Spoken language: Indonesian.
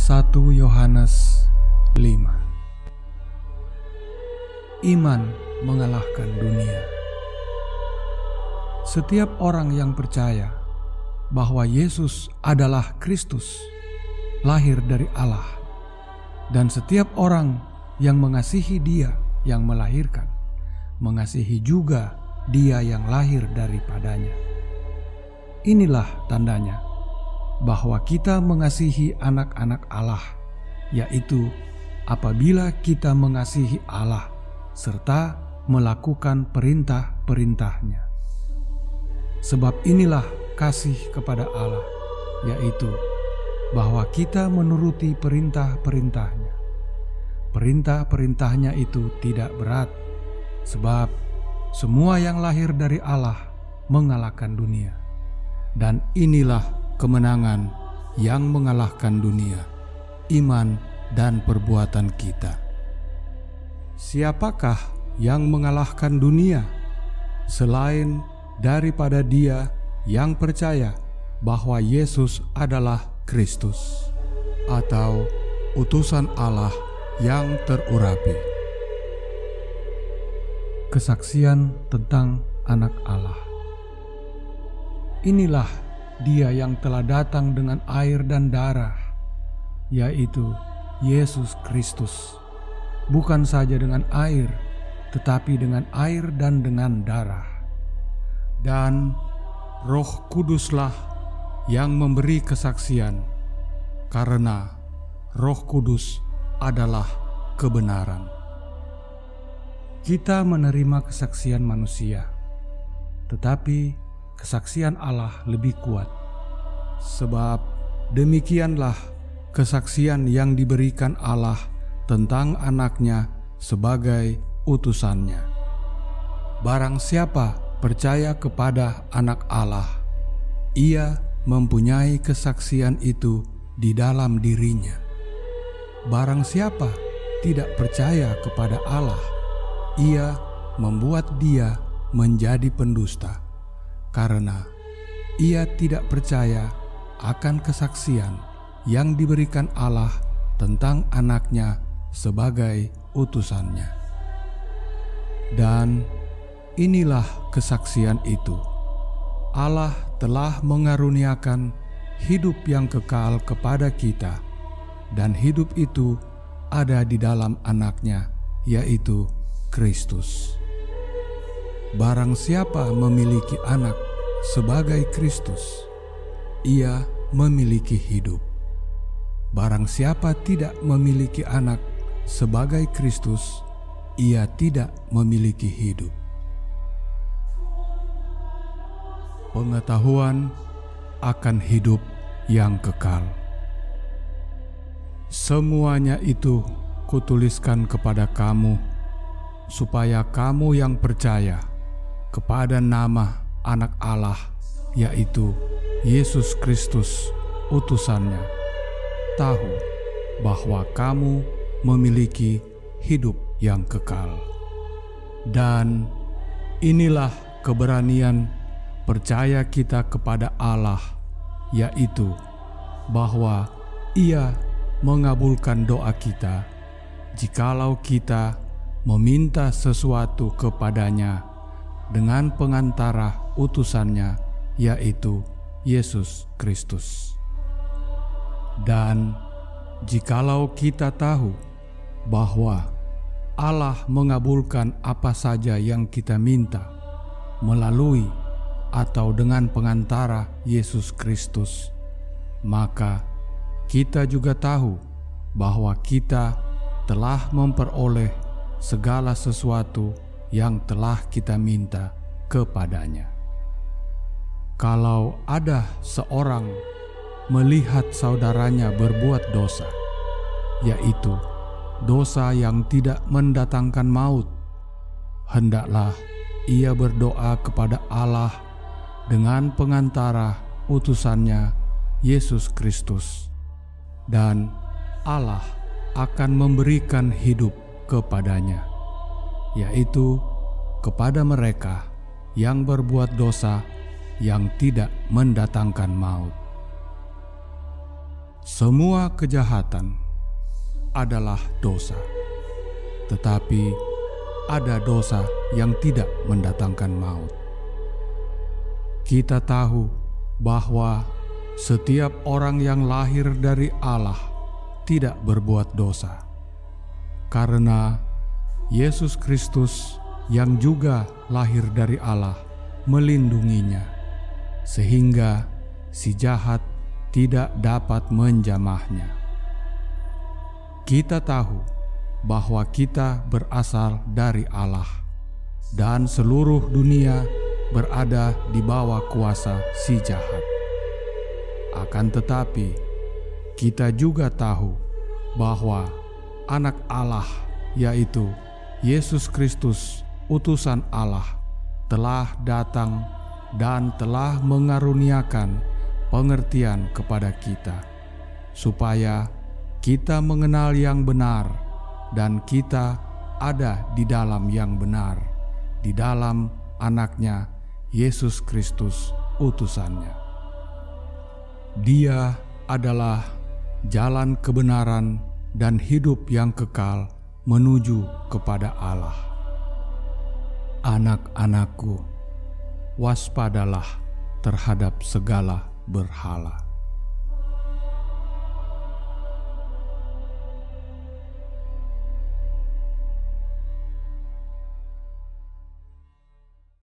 1 Yohanes 5. Iman mengalahkan dunia. Setiap orang yang percaya bahwa Yesus adalah Kristus, lahir dari Allah, dan setiap orang yang mengasihi Dia yang melahirkan, mengasihi juga Dia yang lahir daripadanya. Inilah tandanya bahwa kita mengasihi anak-anak Allah, yaitu apabila kita mengasihi Allah serta melakukan perintah-perintahnya. Sebab inilah kasih kepada Allah, yaitu bahwa kita menuruti perintah-perintahnya. Perintah-perintahnya itu tidak berat, sebab semua yang lahir dari Allah mengalahkan dunia. Dan inilah kemenangan yang mengalahkan dunia, iman dan perbuatan kita. Siapakah yang mengalahkan dunia selain daripada dia yang percaya bahwa Yesus adalah Kristus atau utusan Allah yang terurapi? Kesaksian tentang Anak Allah. Inilah Dia yang telah datang dengan air dan darah, yaitu Yesus Kristus, bukan saja dengan air, tetapi dengan air dan dengan darah. Dan Roh Kuduslah yang memberi kesaksian, karena Roh Kudus adalah kebenaran. Kita menerima kesaksian manusia, tetapi kesaksian Allah lebih kuat, sebab demikianlah kesaksian yang diberikan Allah tentang anaknya sebagai utusannya. Barang siapa percaya kepada anak Allah, ia mempunyai kesaksian itu di dalam dirinya. Barang siapa tidak percaya kepada Allah, ia membuat dia menjadi pendusta, karena ia tidak percaya akan kesaksian yang diberikan Allah tentang anaknya sebagai utusannya. Dan inilah kesaksian itu: Allah telah mengaruniakan hidup yang kekal kepada kita, dan hidup itu ada di dalam anaknya, yaitu Kristus. Barang siapa memiliki anak sebagai Kristus, ia memiliki hidup. Barang siapa tidak memiliki anak sebagai Kristus, ia tidak memiliki hidup. Pengetahuan akan hidup yang kekal. Semuanya itu kutuliskan kepada kamu, supaya kamu yang percaya kepada nama Anak Allah, yaitu Yesus Kristus utusannya, tahu bahwa kamu memiliki hidup yang kekal. Dan inilah keberanian percaya kita kepada Allah, yaitu bahwa Ia mengabulkan doa kita jikalau kita meminta sesuatu kepadanya dengan pengantara utusannya, yaitu Yesus Kristus. Dan jikalau kita tahu bahwa Allah mengabulkan apa saja yang kita minta melalui atau dengan pengantara Yesus Kristus, maka kita juga tahu bahwa kita telah memperoleh segala sesuatu yang telah kita minta kepadanya. Kalau ada seorang melihat saudaranya berbuat dosa, yaitu dosa yang tidak mendatangkan maut, hendaklah ia berdoa kepada Allah dengan pengantara utusannya Yesus Kristus, dan Allah akan memberikan hidup kepadanya, yaitu kepada mereka yang berbuat dosa yang tidak mendatangkan maut. Semua kejahatan adalah dosa, tetapi ada dosa yang tidak mendatangkan maut. Kita tahu bahwa setiap orang yang lahir dari Allah tidak berbuat dosa, karena Yesus Kristus yang juga lahir dari Allah melindunginya, sehingga si jahat tidak dapat menjamahnya. Kita tahu bahwa kita berasal dari Allah, dan seluruh dunia berada di bawah kuasa si jahat. Akan tetapi, kita juga tahu bahwa Anak Allah, yaitu Yesus Kristus, utusan Allah, telah datang dan telah mengaruniakan pengertian kepada kita, supaya kita mengenal yang benar dan kita ada di dalam yang benar, di dalam Anaknya Yesus Kristus utusannya. Dia adalah jalan kebenaran dan hidup yang kekal menuju kepada Allah. Anak-anakku, waspadalah terhadap segala berhala.